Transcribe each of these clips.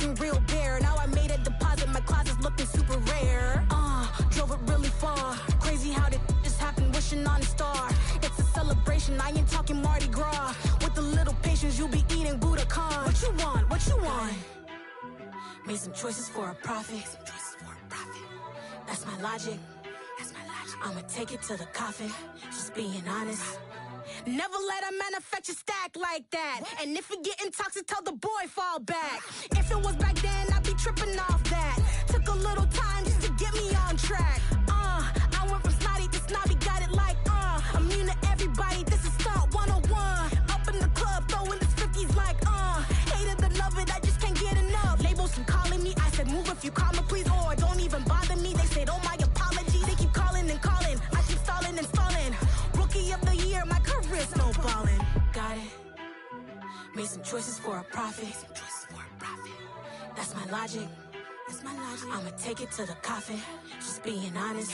looking real bare. Now I made a deposit, my closet's looking super rare. Drove it really far. Crazy how did this happen, wishing on a star. It's a celebration, I ain't talking Mardi Gras. With a little patience, you'll be eating Budokan. What you want? What you want? Made some choices for a profit. That's my logic. I'ma take it to the coffin. Just being honest. Never let a manufacture stack like that. And if it getting toxic, tell the boy fall back. If it was back then, I'd be tripping off that. Took a little time just to get me on track. I went from snotty to snobby, got it like immune to everybody, this is stunt 101. Up in the club, throwing this 50s like hate it or love it, I just can't get enough. Labels keep calling me, I said move if you call me please, or don't even bother me. They said oh my apologies, they keep calling and calling. I keep stalling and stalling. Rookie of the year, my career snowballing. Got it. Made some choices for a profit. That's my logic. I'ma take it to the coffin. Just being honest.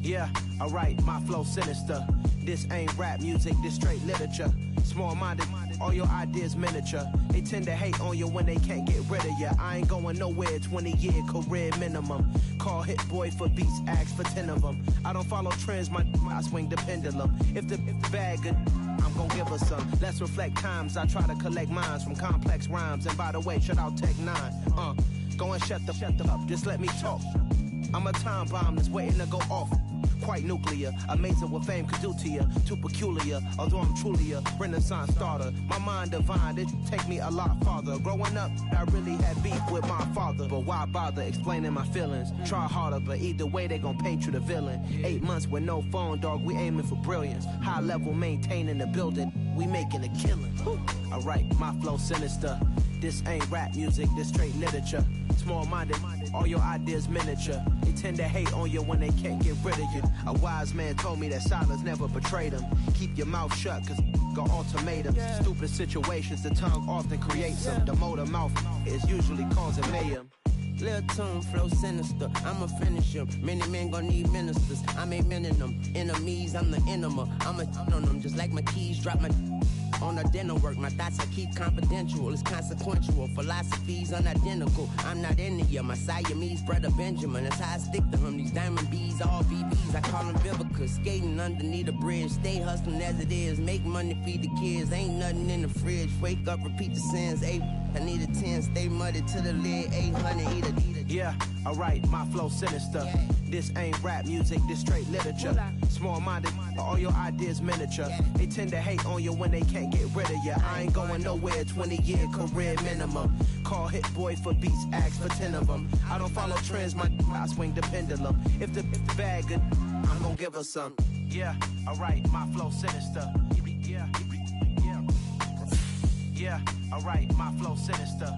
Yeah, alright, my flow sinister. This ain't rap music, this straight literature. Small-minded, all your ideas miniature. They tend to hate on you when they can't get rid of you. I ain't going nowhere, 20-year career minimum. Call Hit Boy for beats, ask for 10 of them. I don't follow trends, I swing the pendulum. If the bag good, I'm gon' give her some. Let's reflect times, I try to collect minds from complex rhymes. And by the way, shout out Tech 9. Go and shut the up, just let me talk. I'm a time bomb that's waiting to go off. Quite nuclear, amazing what fame could do to you. Too peculiar, although I'm truly a renaissance starter. My mind divine, it take me a lot farther. Growing up, I really had beef with my father. But why bother explaining my feelings? Try harder, but either way they gon' paint you the villain. 8 months with no phone, dog, we aiming for brilliance. High level maintaining the building, we making a killing. Alright, my flow sinister. This ain't rap music, this straight literature. Small-minded, all your ideas miniature. They tend to hate on you when they can't get rid of you. A wise man told me that silence never betrayed him. Keep your mouth shut, cause got ultimatums. Stupid situations, the tongue often creates them. The motor mouth is usually causing mayhem. Lil' tune, flow sinister, I'ma finish him. Many men gon' need ministers, I'm a men in them. Enemies, I'm the enema. I'ma on them, just like my keys, drop my on the dinner work. My thoughts I keep confidential, it's consequential. Philosophies unidentical, I'm not into you. My Siamese brother Benjamin, that's how I stick to him. These diamond bees, all BBs, I call them Vivica. Skating underneath a bridge, stay hustling as it is. Make money, feed the kids, ain't nothing in the fridge. Wake up, repeat the sins, I need a 10, stay muddy to the lid, 800, eat a. Yeah, alright, my flow sinister. This ain't rap music, this straight literature. Small-minded, all your ideas miniature. They tend to hate on you when they can't get rid of you. I ain't going nowhere, 20-year career minimum. Call Hit Boy for beats, ask for 10 of them. I don't follow trends, I swing the pendulum. If the bag good, I'm gon' give her some. Yeah, alright, my flow sinister. Yeah, alright, my flow sinister.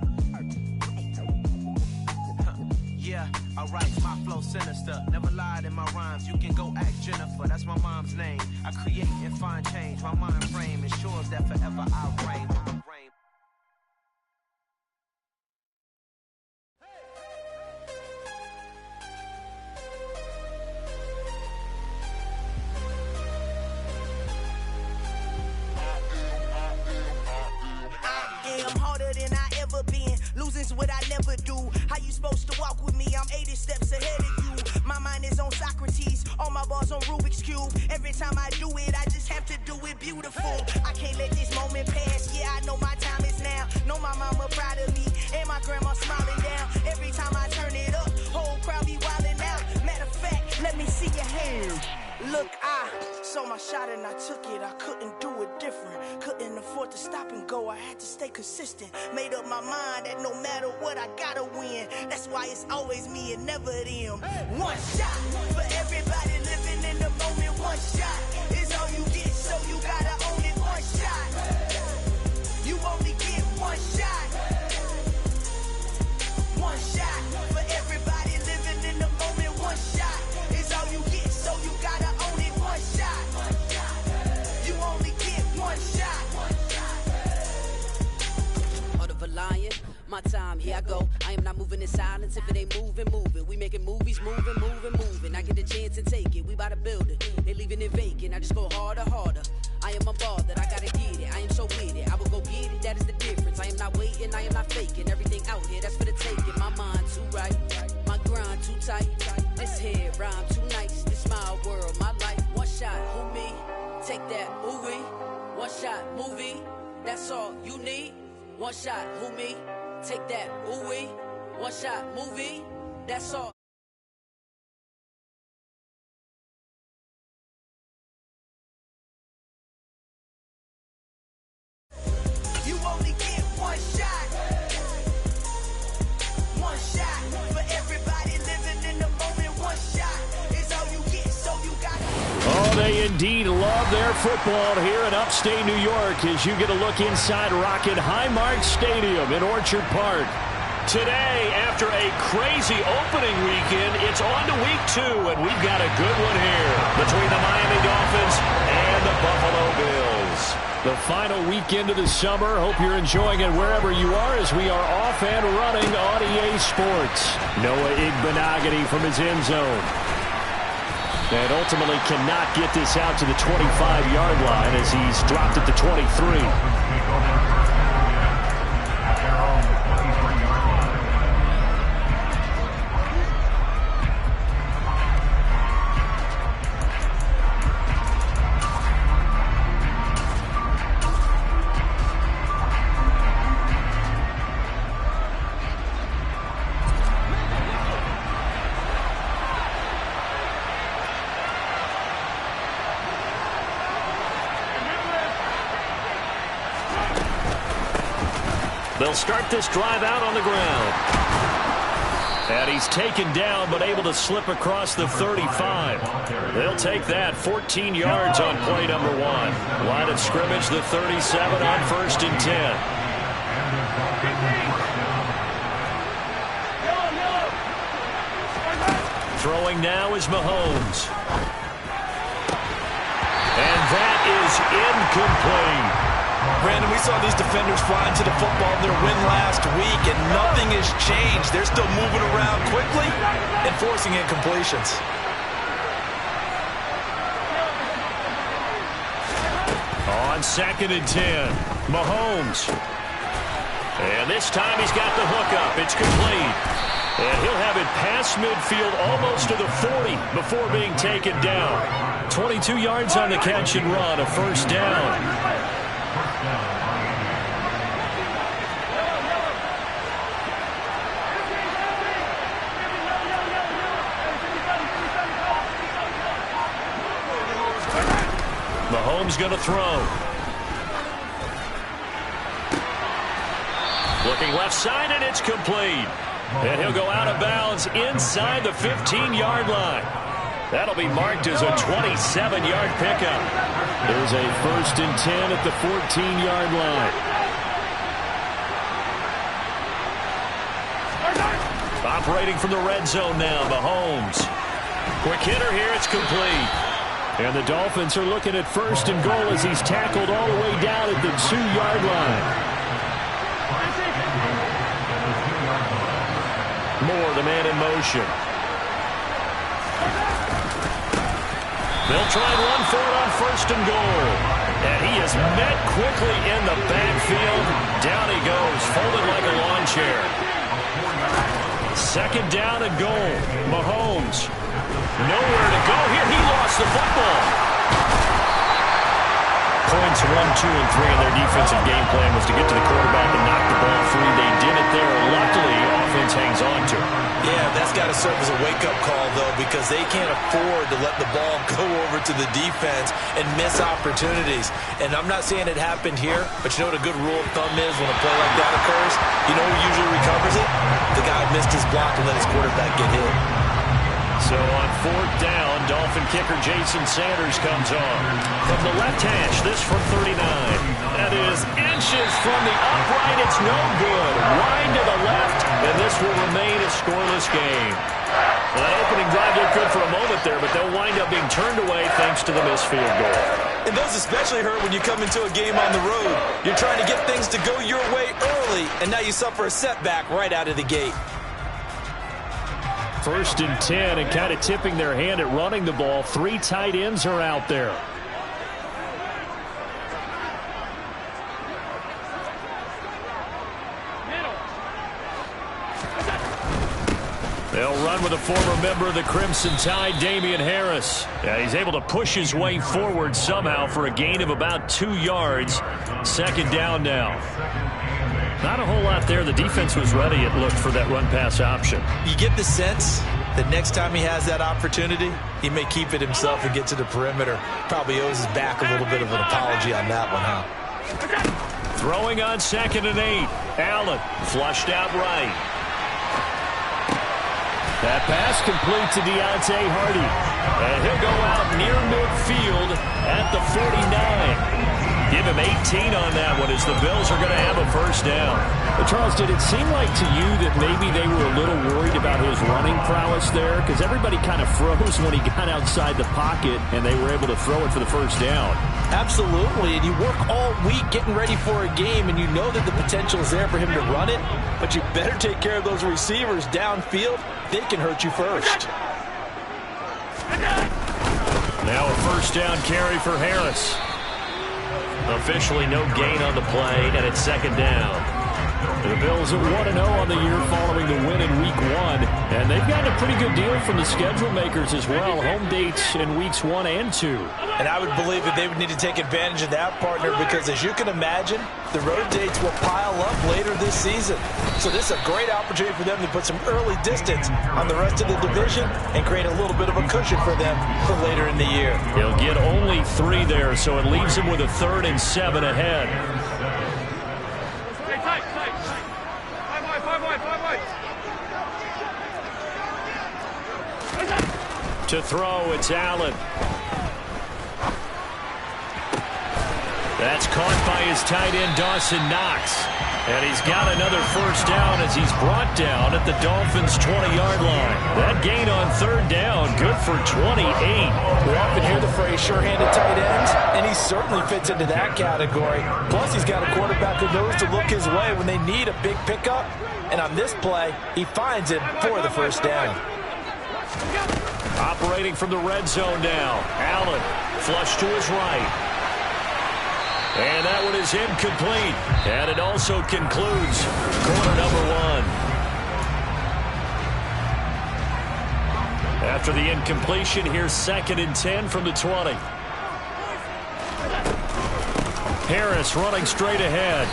Yeah, alright, my flow sinister. Never lied in my rhymes, you can go ask Jennifer, that's my mom's name. I create and find change, my mind frame ensures that forever I reign. Losing's what I never do. How you supposed to walk with me? I'm 80 steps ahead of you. My mind is on Socrates, all my bars on Rubik's Cube. Every time I do it, I just have to do it beautiful. I can't let this moment pass. Yeah, I know my time is now. Know my mama proud of me, and my grandma smiling down. Every time I turn it up, whole crowd be wildin' out. Matter of fact, let me see your hands. Look, I saw my shot and I took it. I couldn't do it different. Couldn't afford to stop and go. I had to stay consistent. Made up my mind that no matter what, I gotta win. That's why it's always me and never them. One shot for everybody living in the moment. One shot is all you get, so you gotta own it. One shot. You only get one shot. One shot for everybody living in the moment. One shot is all you get, so you lying. My time, here I go. I am not moving in silence. If it ain't moving, move it. We making movies, moving, moving, moving. I get a chance and take it. We bout to build it. They leaving it vacant. I just go harder, harder. I am unbothered. I gotta get it. I am so with it. I will go get it. That is the difference. I am not waiting. I am not faking. Everything out here, that's for the taking. My mind too right. My grind too tight. This here rhyme too nice. This my world, my life. One shot, who me? Take that, ooh wee. One shot, movie. That's all you need. One shot, who me? Take that, ooh wee. One shot, movie. That's all. You only get one shot. One shot for everybody living in the moment. One shot is all you get, so you got it. Oh, they indeed love their football here in upstate New York as you get a look inside Rocket Highmark Stadium in Orchard Park. Today, after a crazy opening weekend, it's on to week 2, and we've got a good one here between the Miami Dolphins and the Buffalo Bills. The final weekend of the summer. Hope you're enjoying it wherever you are as we are off and running on EA Sports. Noah Igbenogany from his end zone. And ultimately cannot get this out to the 25-yard line as he's dropped at the 23. They'll start this drive out on the ground. And he's taken down but able to slip across the 35. They'll take that 14 yards on play number 1. Line of scrimmage, the 37 on 1st and 10. Throwing now is Mahomes. And that is incomplete. Brandon, we saw these defenders fly into the football in their win last week, and nothing has changed. They're still moving around quickly and forcing incompletions. On 2nd and 10, Mahomes. And this time he's got the hook up. It's complete. And he'll have it past midfield almost to the 40 before being taken down. 22 yards on the catch and run, a first down. Mahomes going to throw. Looking left side, and it's complete. And he'll go out of bounds inside the 15-yard line. That'll be marked as a 27-yard pickup. There's a 1st and 10 at the 14-yard line. Operating from the red zone now, Mahomes. Quick hitter here, it's complete. And the Dolphins are looking at 1st and goal as he's tackled all the way down at the 2-yard line. Moore, the man in motion. They'll try and run for it on 1st and goal. And he is met quickly in the backfield. Down he goes, folded like a lawn chair. 2nd down and goal. Mahomes. Nowhere to go here. He lost the football. Points 1, 2, and 3 in their defensive game plan was to get to the quarterback and knock the ball free. They did it there. Luckily, offense hangs on to it. Yeah, that's got to serve as a wake-up call, though, because they can't afford to let the ball go over to the defense and miss opportunities. And I'm not saying it happened here, but you know what a good rule of thumb is when a play like that occurs? You know who usually recovers it? The guy who missed his block and let his quarterback get hit. So on 4th down, Dolphin kicker Jason Sanders comes on. From the left hash, this from 39. That is inches from the upright. It's no good. Wide to the left, and this will remain a scoreless game. Well, that opening drive looked good for a moment there, but they'll wind up being turned away thanks to the missed field goal. And those especially hurt when you come into a game on the road. You're trying to get things to go your way early, and now you suffer a setback right out of the gate. 1st and 10, and kind of tipping their hand at running the ball. 3 tight ends are out there. They'll run with a former member of the Crimson Tide, Damian Harris. Yeah, he's able to push his way forward somehow for a gain of about 2 yards. 2nd down now. Not a whole lot there. The defense was ready, it looked, for that run-pass option. You get the sense that next time he has that opportunity, he may keep it himself and get to the perimeter. Probably owes his back a little bit of an apology on that one, huh? Throwing on 2nd and 8. Allen flushed out right. That pass complete to Deontay Hardy. And he'll go out near midfield at the 49. Give him 18 on that one as the Bills are going to have a 1st down. But Charles, did it seem like to you that maybe they were a little worried about his running prowess there? Because everybody kind of froze when he got outside the pocket and they were able to throw it for the 1st down. Absolutely, and you work all week getting ready for a game, and you know that the potential is there for him to run it, but you better take care of those receivers downfield. They can hurt you first. Now a 1st down carry for Harris. Officially no gain on the play, and it's 2nd down. The Bills are 1-0 on the year following the win in Week 1, and they've gotten a pretty good deal from the schedule makers as well. Home dates in Weeks 1 and 2. And I would believe that they would need to take advantage of that, partner, because as you can imagine, the road dates will pile up later this season. So this is a great opportunity for them to put some early distance on the rest of the division and create a little bit of a cushion for them for later in the year. He'll get only 3 there, so it leaves him with a 3rd and 7 ahead. To throw, it's Allen. That's caught by his tight end, Dawson Knox. And he's got another 1st down as he's brought down at the Dolphins' 20-yard line. That gain on 3rd down, good for 28. We often hear the phrase sure-handed tight ends, and he certainly fits into that category. Plus, he's got a quarterback who knows to look his way when they need a big pickup. And on this play, he finds it for the 1st down. Operating from the red zone now. Allen, flush to his right. And that one is incomplete. And it also concludes quarter number 1. After the incompletion, here's 2nd and 10 from the 20. Harris running straight ahead.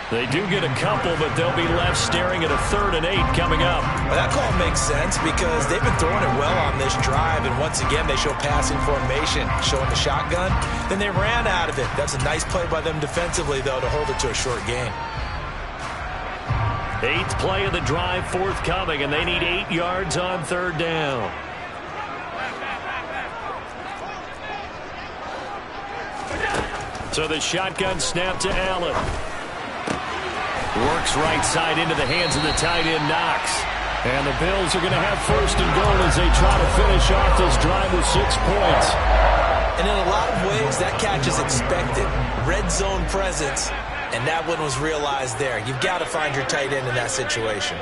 They do get a couple, but they'll be left staring at a 3rd and 8 coming up. Well, that call makes sense because they've been throwing it well on this drive, and once again, they show passing formation, showing the shotgun. Then they ran out of it. That's a nice play by them defensively, though, to hold it to a short gain. 8th play of the drive forthcoming, and they need 8 yards on 3rd down. So the shotgun snap to Allen. Works right side into the hands of the tight end, Knox. And the Bills are going to have 1st and goal as they try to finish off this drive with 6 points. And in a lot of ways, that catch is expected. Red zone presence, and that one was realized there. You've got to find your tight end in that situation.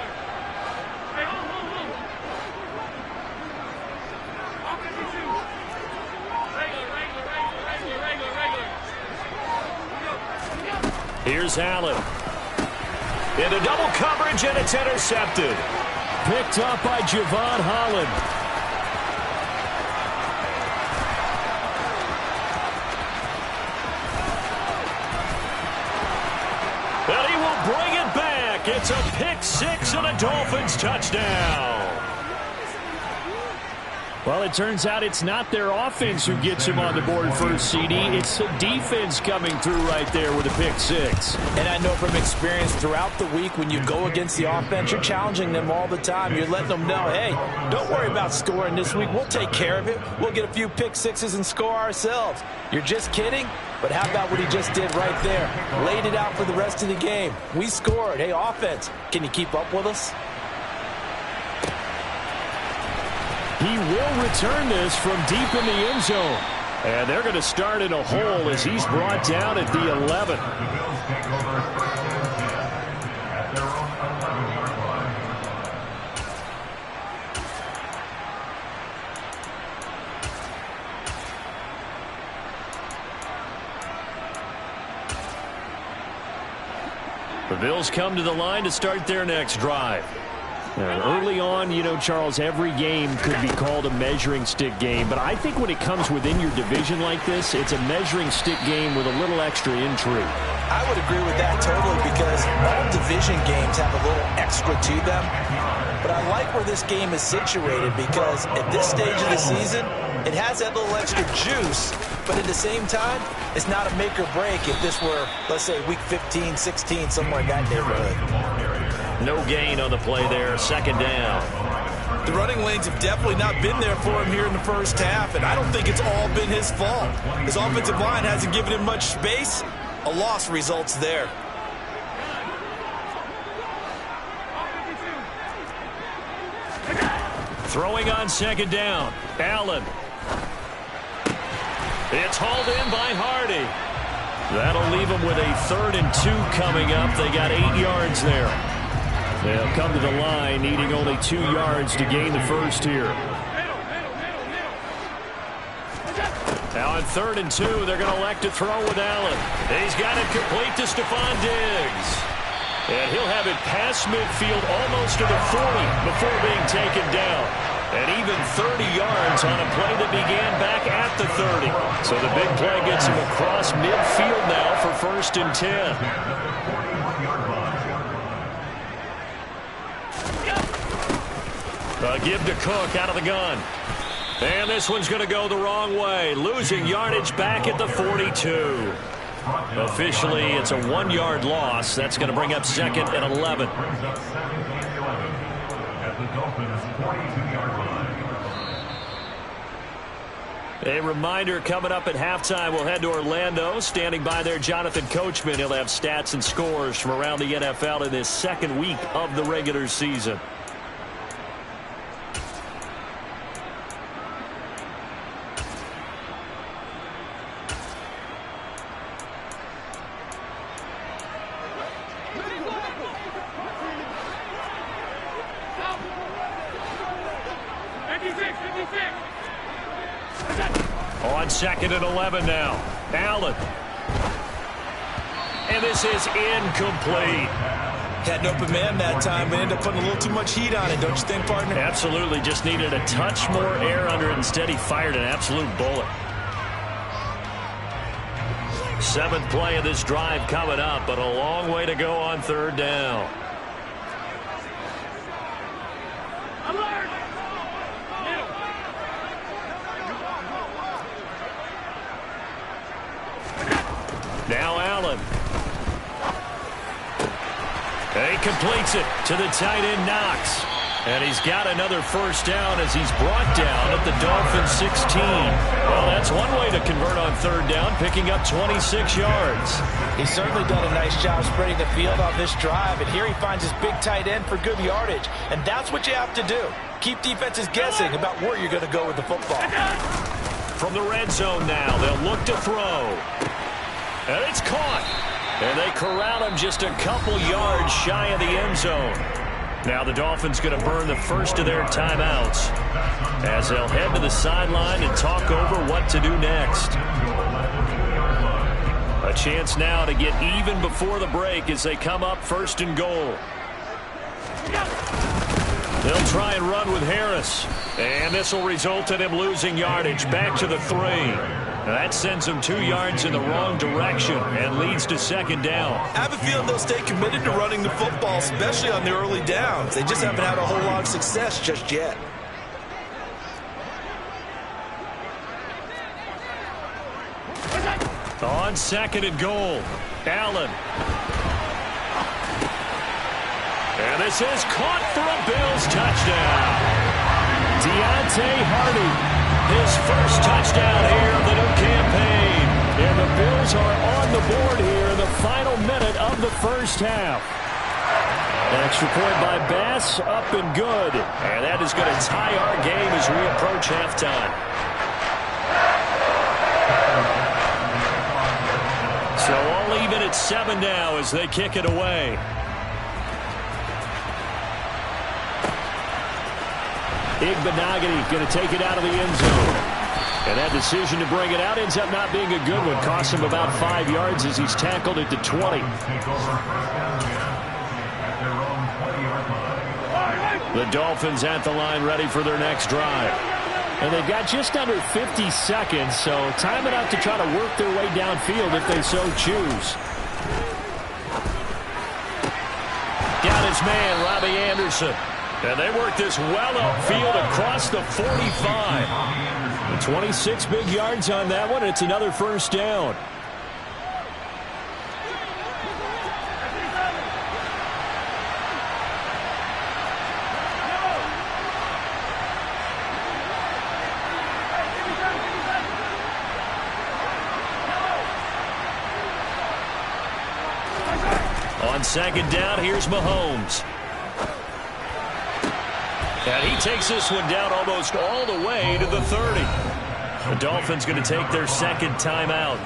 Here's Allen. Into double coverage, and it's intercepted. Picked up by Javon Holland. And he will bring it back. It's a pick 6 and a Dolphins touchdown. Well, it turns out it's not their offense who gets him on the board first, CD. It's the defense coming through right there with a pick 6. And I know from experience throughout the week when you go against the offense, you're challenging them all the time. You're letting them know, hey, don't worry about scoring this week. We'll take care of it. We'll get a few pick 6s and score ourselves. You're just kidding? But how about what he just did right there? Laid it out for the rest of the game. We scored. Hey, offense, can you keep up with us? He will return this from deep in the end zone. And they're going to start in a hole as he's brought down at the 11. The Bills come to the line to start their next drive. And early on, you know, Charles, every game could be called a measuring stick game. But I think when it comes within your division like this, it's a measuring stick game with a little extra intrigue. I would agree with that totally because all division games have a little extra to them. But I like where this game is situated because at this stage of the season, it has that little extra juice. But at the same time, it's not a make or break if this were, let's say, week 15, 16, somewhere in that neighborhood. No gain on the play there, second down. The running lanes have definitely not been there for him here in the first half, and I don't think it's all been his fault. His offensive line hasn't given him much space. A loss results there. Throwing on second down, Allen. It's hauled in by Hardy. That'll leave them with a 3rd and 2 coming up. They got 8 yards there. They'll come to the line needing only 2 yards to gain the first here. Now on 3rd and 2, they're going to elect to throw with Allen. He's got it complete to Stephon Diggs. And he'll have it past midfield almost to the 40 before being taken down. And even 30 yards on a play that began back at the 30. So the big play gets him across midfield now for 1st and 10. Give to Cook out of the gun. And this one's going to go the wrong way. Losing yardage back at the 42. Officially, it's a 1-yard loss. That's going to bring up 2nd and 11. A reminder coming up at halftime, we'll head to Orlando. Standing by there, Jonathan Coachman. He'll have stats and scores from around the NFL in this 2nd week of the regular season. On 2nd and 11 now. Allen. And this is incomplete. Had an open man that time, but ended up putting a little too much heat on it, don't you think, partner? Absolutely. Just needed a touch more air under it. Instead, he fired an absolute bullet. 7th play of this drive coming up, but a long way to go on 3rd down. Now Allen. And he completes it to the tight end, Knox. And he's got another 1st down as he's brought down at the Dolphins 16. Well, that's one way to convert on 3rd down, picking up 26 yards. He's certainly done a nice job spreading the field on this drive, and here he finds his big tight end for good yardage. And that's what you have to do. Keep defenses guessing about where you're going to go with the football. From the red zone now, they'll look to throw. And it's caught. And they corral him just a couple yards shy of the end zone. Now the Dolphins going to burn the first of their timeouts as they'll head to the sideline and talk over what to do next. A chance now to get even before the break as they come up 1st and goal. They'll try and run with Harris. And this will result in him losing yardage back to the 3. That sends them 2 yards in the wrong direction and leads to 2nd down. I have a feeling they'll stay committed to running the football, especially on the early downs. They just haven't had a whole lot of success just yet. On 2nd and goal, Allen. And this is caught for a Bills touchdown. Deontay Hardy. His first touchdown here of the new campaign. And the Bills are on the board here in the final minute of the first half. Extra point by Bass, up and good. And that is going to tie our game as we approach halftime. So all even at 7 now as they kick it away. Igbenogany going to take it out of the end zone. And that decision to bring it out ends up not being a good one. Costs him about 5 yards as he's tackled at the 20. The Dolphins at the line ready for their next drive. And they've got just under 50 seconds, so time enough to try to work their way downfield if they so choose. Got his man, Robbie Anderson. And they work this well upfield across the 45. 26 big yards on that one. It's another first down. On second down, here's Mahomes. And he takes this one down almost all the way to the 30. The Dolphins going to take their second timeout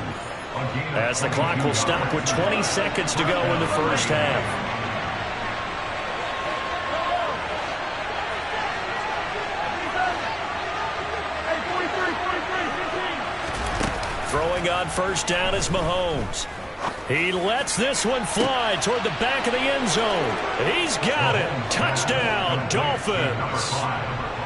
as the clock will stop with 20 seconds to go in the first half. Throwing on first down is Mahomes. He lets this one fly toward the back of the end zone. He's got it. Touchdown, Dolphins.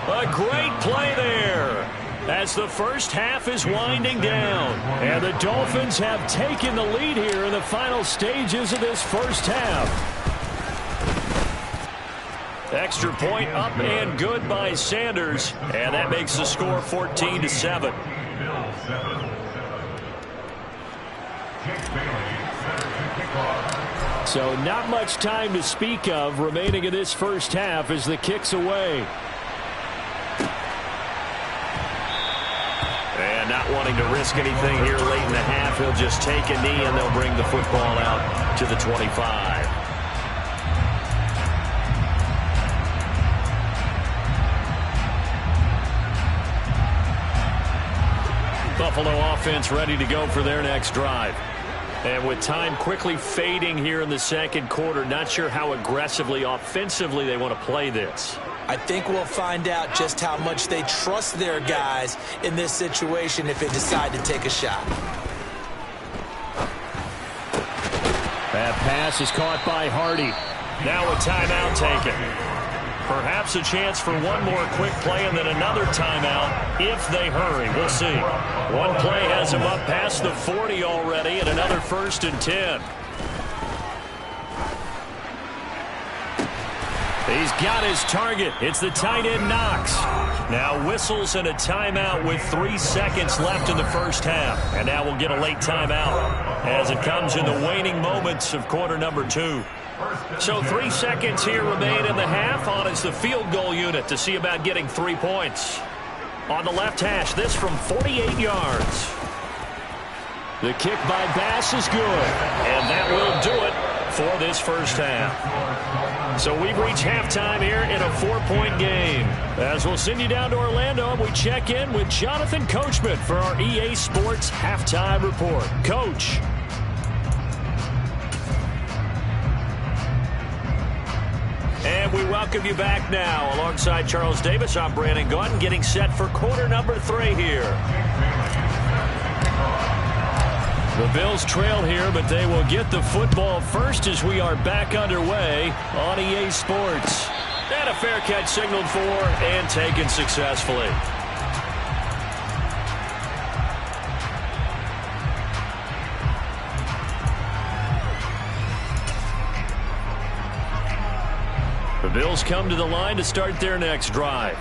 A great play there as the first half is winding down. And the Dolphins have taken the lead here in the final stages of this first half. Extra point up and good by Sanders. And that makes the score 14-7. So not much time to speak of remaining in this first half as the kick's away. And not wanting to risk anything here late in the half, he'll just take a knee and they'll bring the football out to the 25. Buffalo offense ready to go for their next drive. And with time quickly fading here in the second quarter, not sure how aggressively, offensively they want to play this. I think we'll find out just how much they trust their guys in this situation if they decide to take a shot. That pass is caught by Hardy. Now a timeout taken. Perhaps a chance for one more quick play and then another timeout if they hurry. We'll see. One play has him up past the 40 already and another 1st and 10. He's got his target. It's the tight end Knox. Now whistles and a timeout with 3 seconds left in the first half. And now we'll get a late timeout as it comes in the waning moments of quarter number 2. So 3 seconds here remain in the half. On is the field goal unit to see about getting 3 points. On the left hash, this from 48 yards. The kick by Bass is good. And that will do it for this first half. So we've reached halftime here in a 4-point game. As we'll send you down to Orlando, and we check in with Jonathan Coachman for our EA Sports Halftime Report. Coach. And we welcome you back now. Alongside Charles Davis, I'm Brandon Gaudin, getting set for quarter number 3 here. The Bills trail here, but they will get the football first as we are back underway on EA Sports. And a fair catch signaled for and taken successfully. The Bills come to the line to start their next drive.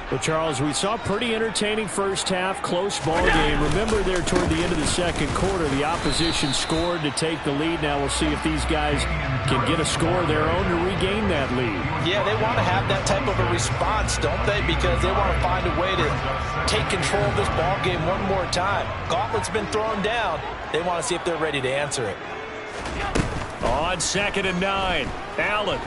Well, Charles, we saw a pretty entertaining first half, close ball game. Remember there toward the end of the second quarter, the opposition scored to take the lead. Now we'll see if these guys can get a score of their own to regain that lead. Yeah, they want to have that type of a response, don't they? Because they want to find a way to take control of this ball game one more time. Gauntlet's been thrown down. They want to see if they're ready to answer it. On 2nd and 9, Allen.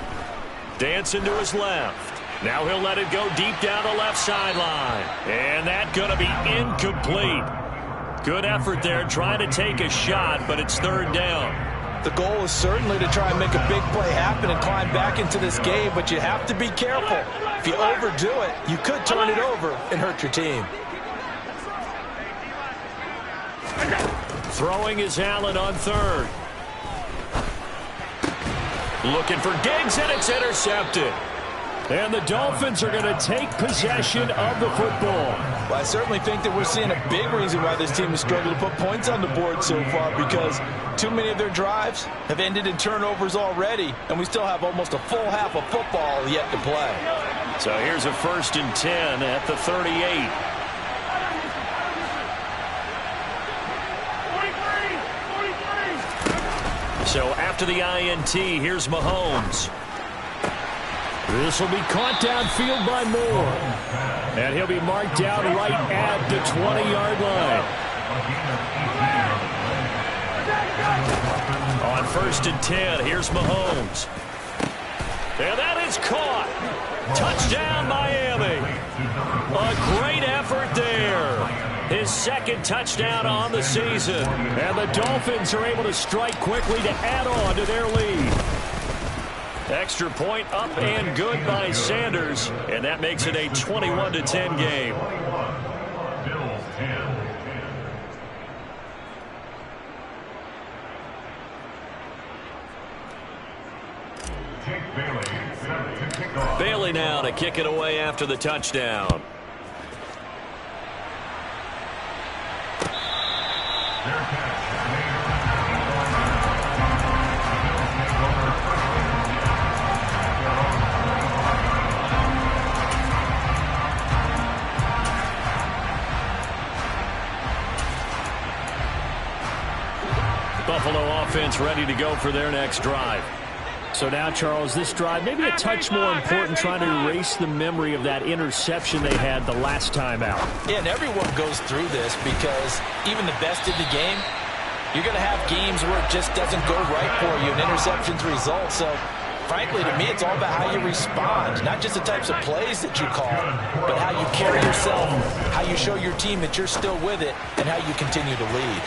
Dancing to his left. Now he'll let it go deep down the left sideline. And that's going to be incomplete. Good effort there trying to take a shot, but it's third down. The goal is certainly to try and make a big play happen and climb back into this game, but you have to be careful. If you overdo it, you could turn it over and hurt your team. Throwing is Allen on third. Looking for Diggs, and it's intercepted. And the Dolphins are going to take possession of the football. Well, I certainly think that we're seeing a big reason why this team has struggled to put points on the board so far, because too many of their drives have ended in turnovers already, and we still have almost a full half of football yet to play. So here's a 1st and 10 at the 38. So after the INT, here's Mahomes. This will be caught downfield by Moore. And he'll be marked down right at the 20-yard line. On 1st and 10, here's Mahomes. And that is caught. Touchdown, Miami. A great effort there. His 2nd touchdown on the season. And the Dolphins are able to strike quickly to add on to their lead. Extra point up and good by Sanders. And that makes it a 21-10 game. Bailey now to kick it away after the touchdown. Buffalo offense ready to go for their next drive. So now, Charles, this drive maybe a touch more important, trying to erase the memory of that interception they had the last time out. Yeah, and everyone goes through this because even the best in the game, you're going to have games where it just doesn't go right for you, and interceptions result. So, frankly, to me, it's all about how you respond, not just the types of plays that you call, but how you carry yourself, how you show your team that you're still with it, and how you continue to lead.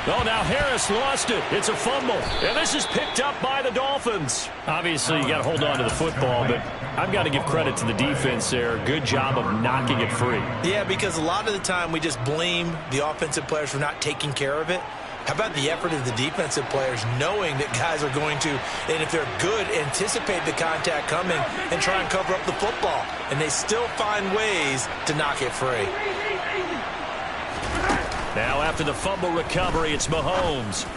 Oh, now Harris lost it. It's a fumble. And this is picked up by the Dolphins. Obviously, you got to hold on to the football, but I've got to give credit to the defense there. Good job of knocking it free. Yeah, because a lot of the time we just blame the offensive players for not taking care of it. How about the effort of the defensive players knowing that guys are going to, and if they're good, anticipate the contact coming and try and cover up the football. And they still find ways to knock it free. Now after the fumble recovery, it's Mahomes.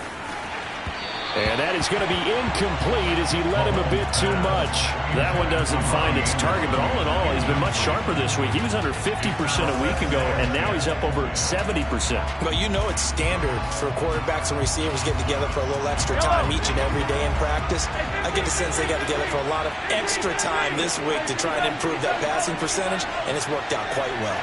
And that is going to be incomplete as he led him a bit too much. That one doesn't find its target, but all in all, he's been much sharper this week. He was under 50% a week ago, and now he's up over 70%. Well, you know it's standard for quarterbacks and receivers getting together for a little extra time each and every day in practice. I get the sense they got together for a lot of extra time this week to try and improve that passing percentage, and it's worked out quite well.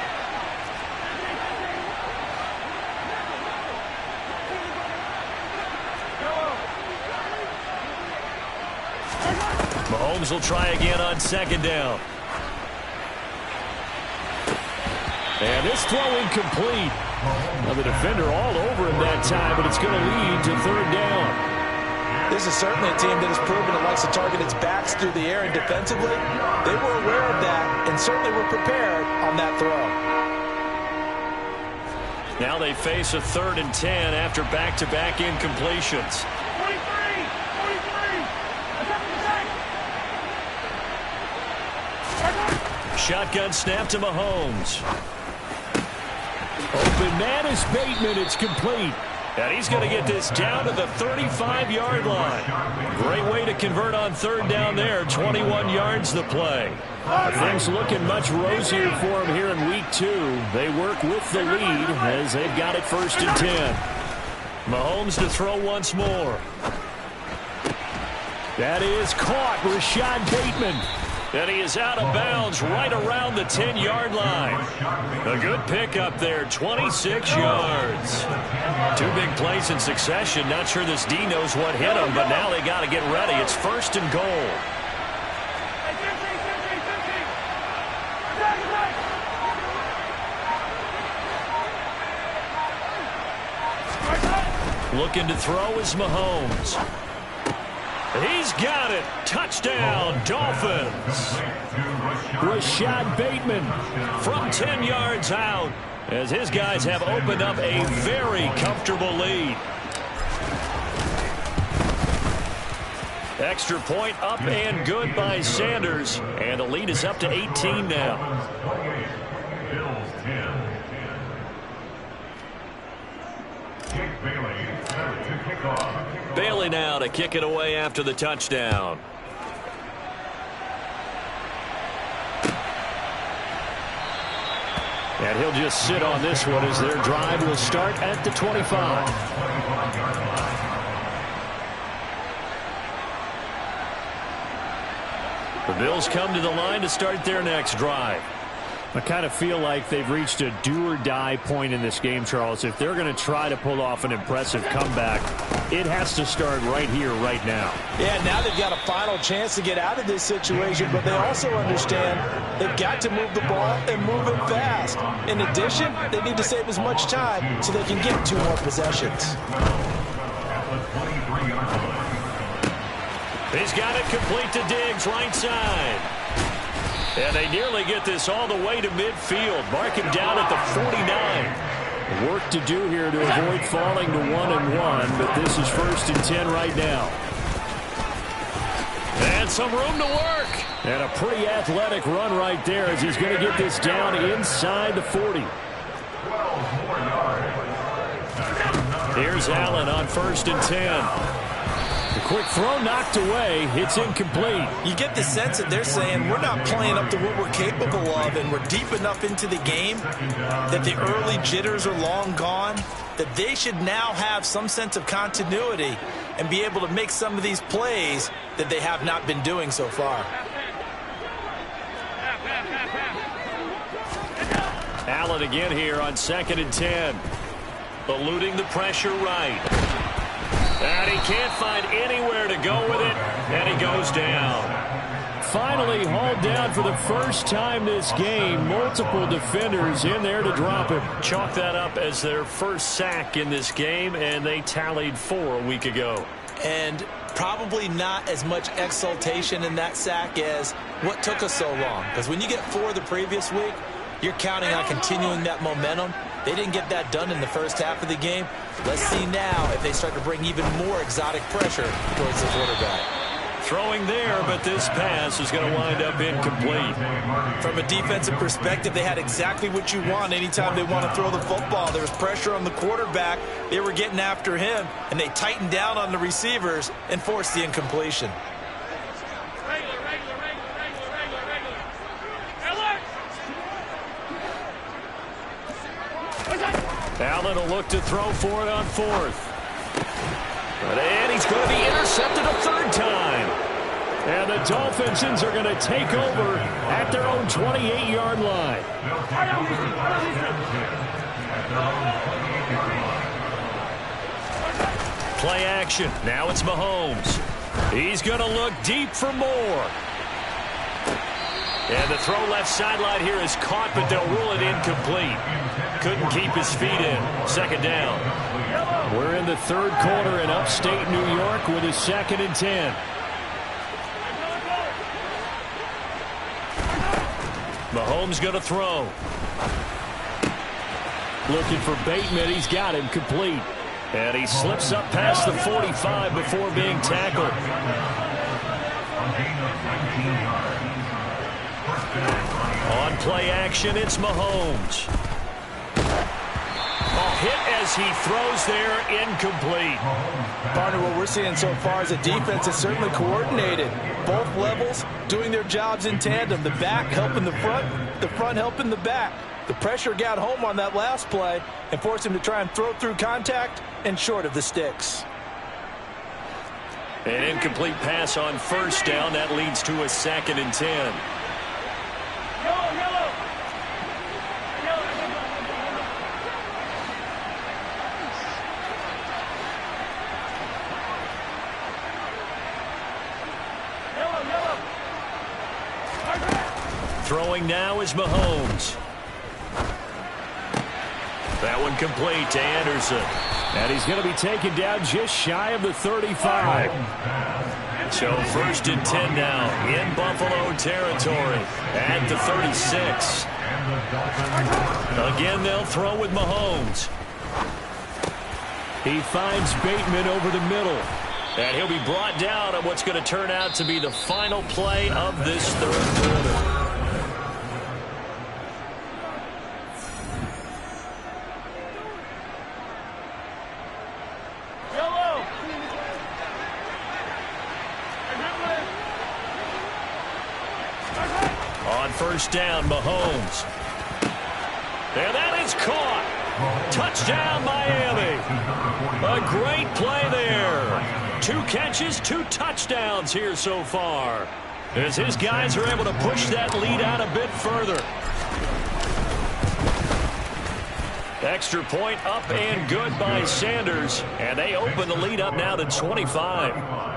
Mahomes will try again on 2nd down. And this throw incomplete. Now the defender all over him that time, but it's going to lead to 3rd down. This is certainly a team that has proven it likes to target its backs through the air, and defensively, they were aware of that and certainly were prepared on that throw. Now they face a 3rd and 10 after back-to-back incompletions. Shotgun snap to Mahomes. Open man is Bateman. It's complete. And he's going to get this down to the 35-yard line. Great way to convert on 3rd down there. 21 yards the play. Things looking much rosier for him here in week 2. They work with the lead as they've got it 1st and 10. Mahomes to throw once more. That is caught. Rashad Bateman. And he is out of bounds right around the 10-yard line. A good pickup there, 26 yards. 2 big plays in succession. Not sure this D knows what hit him, but now they got to get ready. It's 1st and goal. Looking to throw is Mahomes. He's got it. Touchdown, Dolphins. Rashad Bateman from 10 yards out, as his guys have opened up a very comfortable lead. Extra point up and good by Sanders, and the lead is up to 18 now. Bailey now to kick it away after the touchdown. And he'll just sit on this one as their drive will start at the 25. The Bills come to the line to start their next drive. I kind of feel like they've reached a do-or-die point in this game, Charles. If they're going to try to pull off an impressive comeback, it has to start right here, right now. Yeah, now they've got a final chance to get out of this situation, but they also understand they've got to move the ball and move it fast. In addition, they need to save as much time so they can get 2 more possessions. He's got it complete to Diggs, right side. And they nearly get this all the way to midfield. Mark him down at the 49. Work to do here to avoid falling to 1-1, but this is 1st and 10 right now. And some room to work. And a pretty athletic run right there as he's going to get this down inside the 40. Here's Allen on 1st and 10. The quick throw knocked away. It's incomplete. You get the sense that they're saying we're not playing up to what we're capable of, and we're deep enough into the game that the early jitters are long gone, that they should now have some sense of continuity and be able to make some of these plays that they have not been doing so far. Allen again here on 2nd and 10. Eluding the pressure right. And he can't find anywhere to go with it, and he goes down. Finally hauled down for the first time this game. Multiple defenders in there to drop him. Chalk that up as their first sack in this game, and they tallied 4 a week ago. And probably not as much exultation in that sack as what took us so long. Because when you get 4 the previous week, you're counting on continuing that momentum. They didn't get that done in the first half of the game. Let's see now if they start to bring even more exotic pressure towards the quarterback. Throwing there, but this pass is going to wind up incomplete. From a defensive perspective, they had exactly what you want anytime they want to throw the football. There was pressure on the quarterback. They were getting after him, and they tightened down on the receivers and forced the incompletion. Allen will look to throw for it on 4th. And he's going to be intercepted a 3rd time. And the Dolphins are going to take over at their own 28-yard line. Play action. Now it's Mahomes. He's going to look deep for more. And the throw left sideline here is caught, but they'll rule it incomplete. Couldn't keep his feet in. 2nd down. We're in the 3rd quarter in upstate New York with a 2nd and 10. Mahomes going to throw. Looking for Bateman. He's got him complete. And he slips up past the 45 before being tackled. On play action, it's Mahomes. Hit as he throws there, incomplete. Partner, what we're seeing so far is a defense that's certainly coordinated. Both levels doing their jobs in tandem. The back helping the front helping the back. The pressure got home on that last play and forced him to try and throw through contact and short of the sticks. An incomplete pass on 1st down. That leads to a 2nd and 10. Throwing now is Mahomes. That one complete to Anderson. And he's going to be taken down just shy of the 35. So 1st and 10 now in Buffalo territory at the 36. Again, they'll throw with Mahomes. He finds Bateman over the middle. And he'll be brought down on what's going to turn out to be the final play of this 3rd quarter. On 1st down, Mahomes. And that is caught. Touchdown, Miami. A great play there. 2 catches, 2 touchdowns here so far, as his guys are able to push that lead out a bit further. Extra point up and good by Sanders, and they open the lead up now to 25.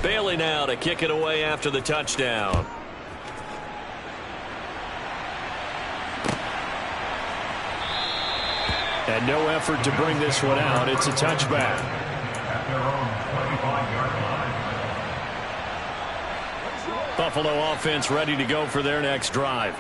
Bailey now to kick it away after the touchdown. And no effort to bring this one out. It's a touchback. Buffalo offense ready to go for their next drive.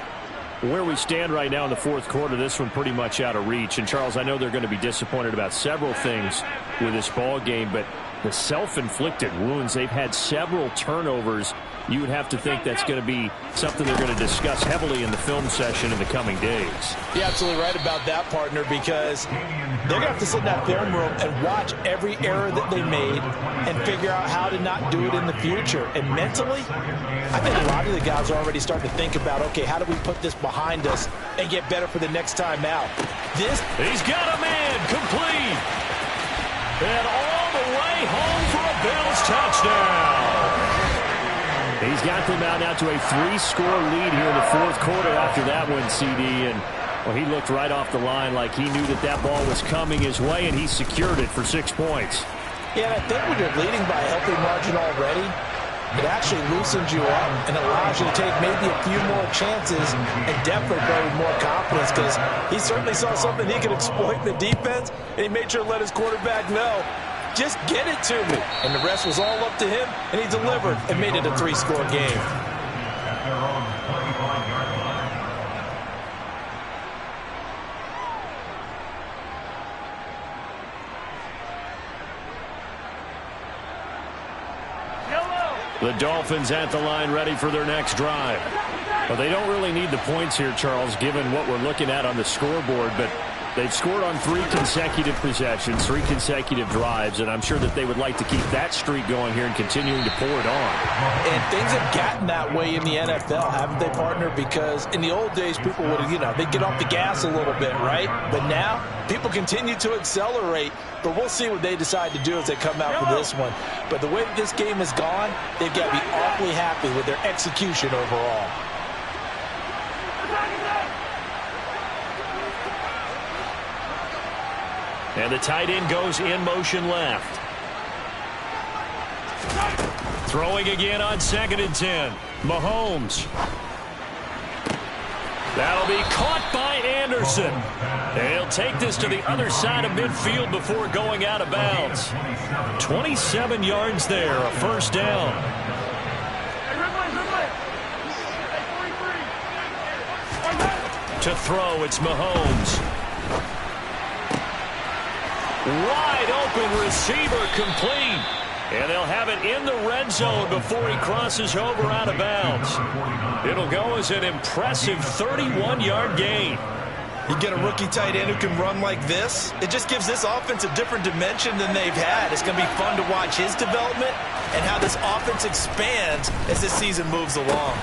Where we stand right now in the 4th quarter, this one pretty much out of reach. And, Charles, I know they're going to be disappointed about several things with this ball game, but the self-inflicted wounds, they've had several turnovers. You would have to think that's going to be something they're going to discuss heavily in the film session in the coming days. You're absolutely right about that, partner, because they're going to have to sit in that film room and watch every error that they made and figure out how to not do it in the future. And mentally, I think a lot of the guys are already starting to think about, okay, how do we put this behind us and get better for the next time out? He's got a man complete. And all the way home for a Bills touchdown. He's got them out now to a 3-score lead here in the 4th quarter after that one, CD. And well, he looked right off the line like he knew that that ball was coming his way, and he secured it for 6 points. Yeah, I think when you're leading by a healthy margin already, it actually loosens you up and allows you to take maybe a few more chances and definitely build more confidence, because he certainly saw something he could exploit in the defense, and he made sure to let his quarterback know, just get it to me. And the rest was all up to him, and he delivered and made it a 3-score game. The Dolphins at the line ready for their next drive. Well, they don't really need the points here, Charles, given what we're looking at on the scoreboard, but they've scored on 3 consecutive possessions, 3 consecutive drives, and I'm sure that they would like to keep that streak going here and continuing to pour it on. And things have gotten that way in the NFL, haven't they, partner? Because in the old days, people would, they'd get off the gas a little bit, right? But now, people continue to accelerate, but we'll see what they decide to do as they come out for this one. But the way that this game has gone, they've got to be awfully happy with their execution overall. And the tight end goes in motion left. Throwing again on 2nd and 10. Mahomes. That'll be caught by Anderson. And he'll take this to the other side of midfield before going out of bounds. 27 yards there, a 1st down. To throw, it's Mahomes. Wide open receiver complete. And they'll have it in the red zone before he crosses over out of bounds. It'll go as an impressive 31-yard gain. You get a rookie tight end who can run like this, it just gives this offense a different dimension than they've had. It's going to be fun to watch his development and how this offense expands as this season moves along.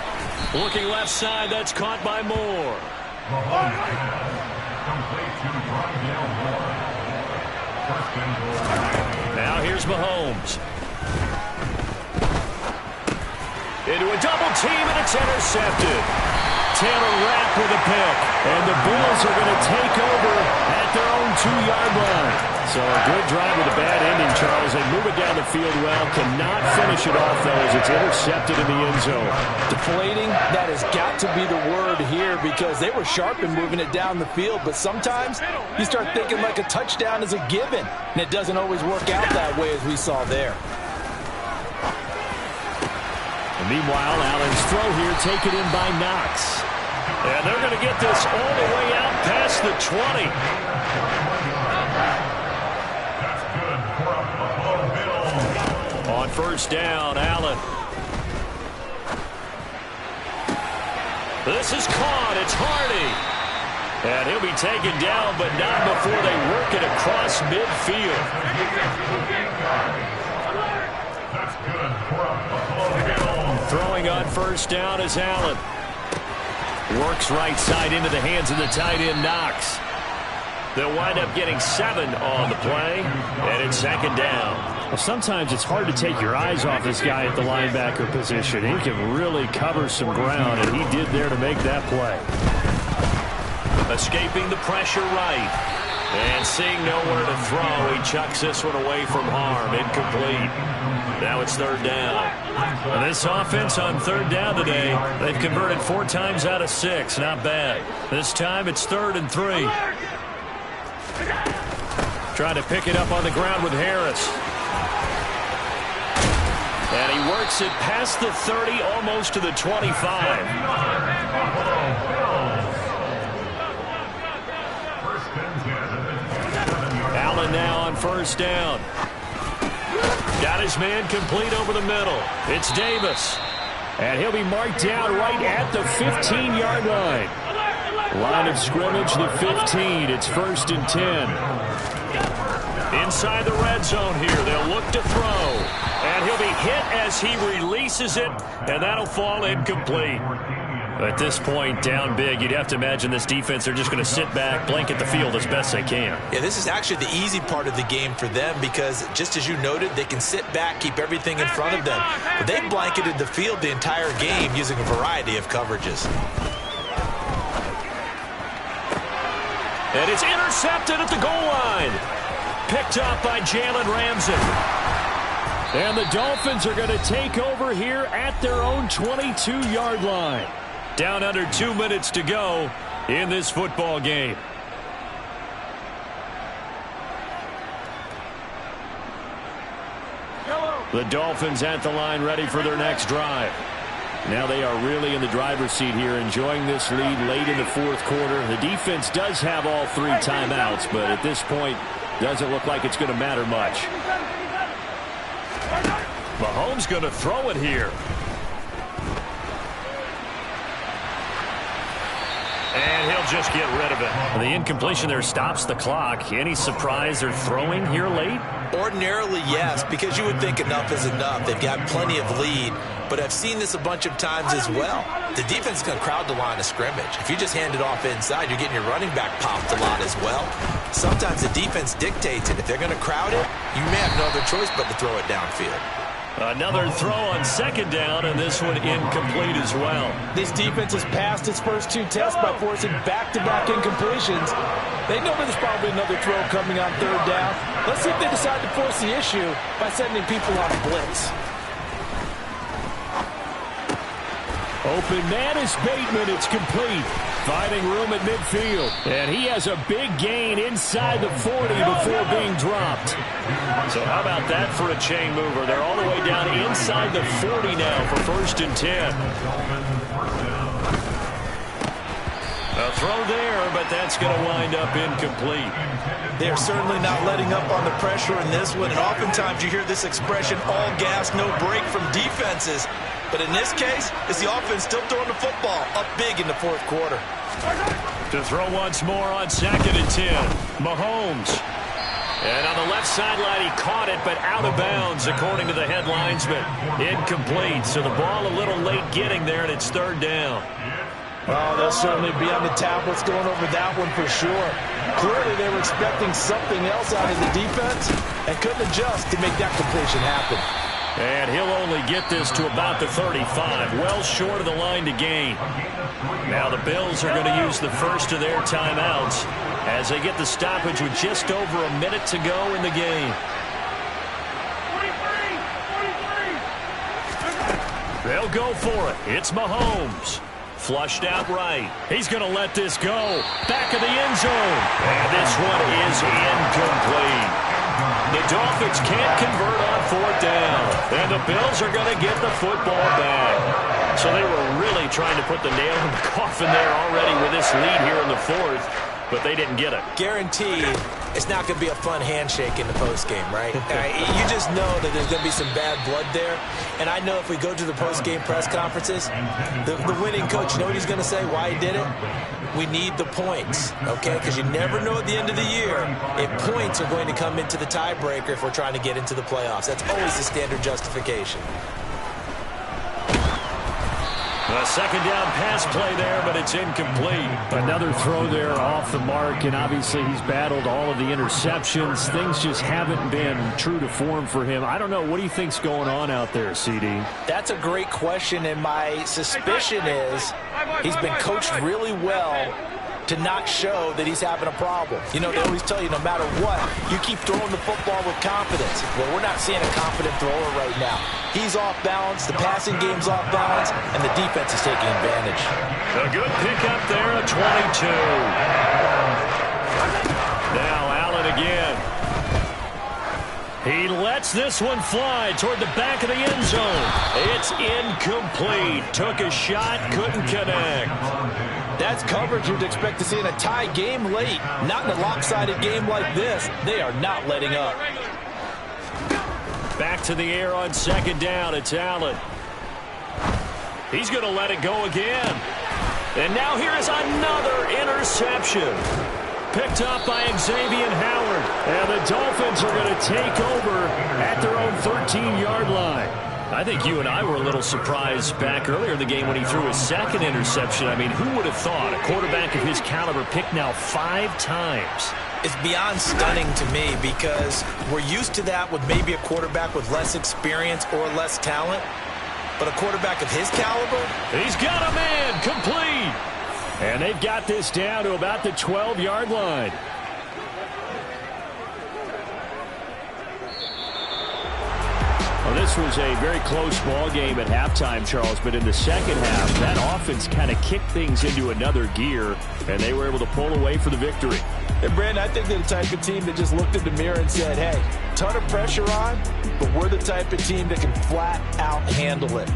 Looking left side, that's caught by Moore. Now here's Mahomes. Into a double team, and it's intercepted. Taylor Rapp with a pick. And the Bills are going to take over at their own 2-yard line. So a good drive with a bad ending, Charles. They move it down the field well. Cannot finish it off, though, as it's intercepted in the end zone. Deflating, that has got to be the word here because they were sharp in moving it down the field. But sometimes you start thinking like a touchdown is a given. And it doesn't always work out that way as we saw there. And meanwhile, Allen's throw here taken in by Knox. And they're going to get this all the way out past the 20. On first down, Allen. This is caught. It's Hardy. And he'll be taken down, but not before they work it across midfield. Throwing on first down is Allen. Works right side into the hands of the tight end, Knox. They'll wind up getting 7 on the play, and it's second down. Well, sometimes it's hard to take your eyes off this guy at the linebacker position. He can really cover some ground, and he did there to make that play. Escaping the pressure right. And seeing nowhere to throw, he chucks this one away from harm. Incomplete. Now it's third down. Well, this offense on third down today, they've converted 4 times out of 6. Not bad. This time it's 3rd and 3. Trying to pick it up on the ground with Harris. And he works it past the 30, almost to the 25. Allen now on first down. Got his man complete over the middle. It's Davis. And he'll be marked down right at the 15-yard line. Line of scrimmage, the 15. It's 1st and 10. Inside the red zone here. They'll look to throw. And he'll be hit as he releases it. And that'll fall incomplete. At this point, down big, you'd have to imagine this defense, they're just going to sit back, blanket the field as best they can. Yeah, this is actually the easy part of the game for them because, just as you noted, they can sit back, keep everything in front of them. But they blanketed the field the entire game using a variety of coverages. And it's intercepted at the goal line. Picked up by Jalen Ramsey. And the Dolphins are going to take over here at their own 22-yard line. Down under 2 minutes to go in this football game. The Dolphins at the line ready for their next drive. Now they are really in the driver's seat here, enjoying this lead late in the 4th quarter. The defense does have all 3 timeouts, but at this point, doesn't look like it's going to matter much. Mahomes going to throw it here. And he'll just get rid of it. The incompletion there stops the clock. Any surprise they're throwing here late? Ordinarily, yes, because you would think enough is enough. They've got plenty of lead, but I've seen this a bunch of times as well. The defense is going to crowd the line of scrimmage. If you just hand it off inside, you're getting your running back popped a lot as well. Sometimes the defense dictates it. If they're going to crowd it, you may have no other choice but to throw it downfield. Another throw on second down, and this one incomplete as well. This defense has passed its first 2 tests by forcing back-to-back incompletions. They know there's probably another throw coming on third down. Let's see if they decide to force the issue by sending people on a blitz. Open man is Bateman. It's complete. Finding room at midfield. And he has a big gain inside the 40 before being dropped. So how about that for a chain mover? They're all the way down inside the 40 now for 1st and 10. A throw there, but that's going to wind up incomplete. They're certainly not letting up on the pressure in this one. And oftentimes you hear this expression, all gas, no break from defenses. But in this case, it's the offense still throwing the football up big in the 4th quarter. To throw once more on 2nd and 10. Mahomes. And on the left sideline, he caught it, but out of bounds, according to the head linesman. Incomplete. So the ball a little late getting there, and it's 3rd down. Oh, they'll certainly be on the tablets going over that one for sure. Clearly, they were expecting something else out of the defense and couldn't adjust to make that completion happen. And he'll only get this to about the 35, well short of the line to gain. Now the Bills are going to use the first of their timeouts as they get the stoppage with just over a minute to go in the game. They'll go for it. It's Mahomes. Flushed out right. He's going to let this go. Back of the end zone. And this one is incomplete. The Dolphins can't convert on fourth down. And the Bills are going to get the football back. So they were really trying to put the nail in the coffin there already with this lead here in the fourth, but they didn't get it. Guaranteed it's not going to be a fun handshake in the postgame, right? You just know that there's going to be some bad blood there. And I know if we go to the postgame press conferences, the winning coach, you know what he's going to say, why he did it? We need the points, okay? Because you never know at the end of the year if points are going to come into the tiebreaker if we're trying to get into the playoffs. That's always the standard justification. A second down pass play there, but it's incomplete. Another throw there off the mark, and obviously he's battled all of the interceptions. Things just haven't been true to form for him. I don't know. What do you think's going on out there, CD? That's a great question, and my suspicion is he's been coached really well to not show that he's having a problem. You know, they always tell you no matter what, you keep throwing the football with confidence. Well, we're not seeing a confident thrower right now. He's off balance, the passing game's off balance, and the defense is taking advantage. A good pickup there at 22. Now Allen again. He lets this one fly toward the back of the end zone. It's incomplete. Took a shot, couldn't connect. That's coverage you'd expect to see in a tie game late. Not in a lopsided game like this. They are not letting up. Back to the air on second down. It's Allen. He's going to let it go again. And now here is another interception. Picked up by Xavier Howard. And the Dolphins are going to take over at their own 13-yard line. I think you and I were a little surprised back earlier in the game when he threw his second interception. I mean, who would have thought a quarterback of his caliber picked now 5 times? It's beyond stunning to me because we're used to that with maybe a quarterback with less experience or less talent. But a quarterback of his caliber? He's got a man complete. And they've got this down to about the 12-yard line. Well, this was a very close ball game at halftime, Charles, but in the second half, that offense kind of kicked things into another gear, and they were able to pull away for the victory. And, Brandon, I think they're the type of team that just looked in the mirror and said, hey, ton of pressure on, but we're the type of team that can flat out handle it.